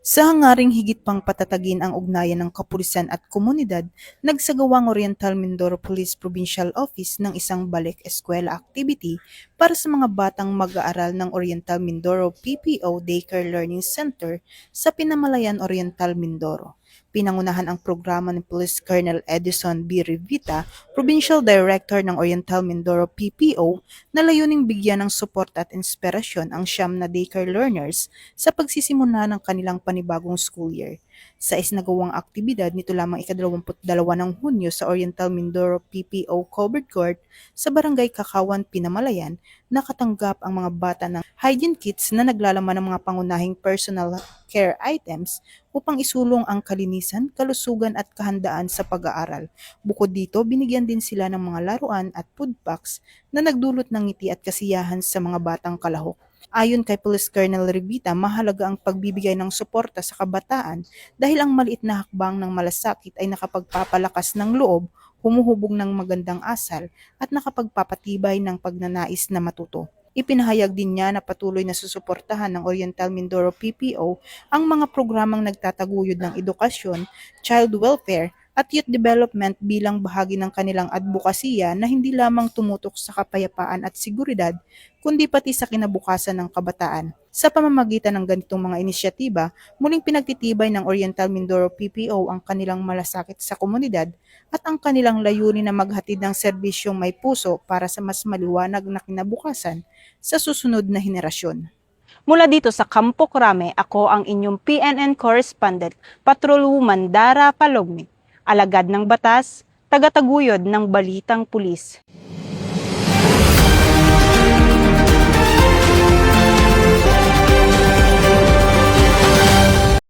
Sa hangaring higit pang patatagin ang ugnayan ng kapulisan at komunidad, nagsagawa ang Oriental Mindoro Police Provincial Office ng isang balik eskwela activity para sa mga batang mag-aaral ng Oriental Mindoro PPO Daycare Learning Center sa Pinamalayan, Oriental Mindoro. Pinangunahan ang programa ni Police Colonel Edison B. Rivita, Provincial Director ng Oriental Mindoro PPO, na layuning bigyan ng suporta at inspirasyon ang siyam na daycare learners sa pagsisimula ng kanilang panibagong school year. Sa isinagawang aktibidad nito lamang ika-22 ng Hunyo sa Oriental Mindoro PPO Covered Court sa Barangay Kakawan, Pinamalayan, nakatanggap ang mga bata ng hygiene kits na naglalaman ng mga pangunahing personal care items upang isulong ang kalinisan, kalusugan at kahandaan sa pag-aaral. Bukod dito, binigyan din sila ng mga laruan at food packs na nagdulot ng ngiti at kasiyahan sa mga batang kalahok. Ayon kay Police Colonel Rivita, mahalaga ang pagbibigay ng suporta sa kabataan dahil ang maliit na hakbang ng malasakit ay nakapagpapalakas ng loob, humuhubog ng magandang asal at nakapagpapatibay ng pagnanais na matuto. Ipinahayag din niya na patuloy na susuportahan ng Oriental Mindoro PPO ang mga programang nagtataguyod ng edukasyon, child welfare at youth development bilang bahagi ng kanilang advokasya na hindi lamang tumutok sa kapayapaan at seguridad, kundi pati sa kinabukasan ng kabataan. Sa pamamagitan ng ganitong mga inisyatiba, muling pinagtitibay ng Oriental Mindoro PPO ang kanilang malasakit sa komunidad at ang kanilang layunin na maghatid ng serbisyong may puso para sa mas maliwanag na kinabukasan sa susunod na henerasyon. Mula dito sa Campo Crame, ako ang inyong PNN correspondent, Patrolwoman Dara Palogme, alagad ng batas, tagataguyod ng balitang pulis.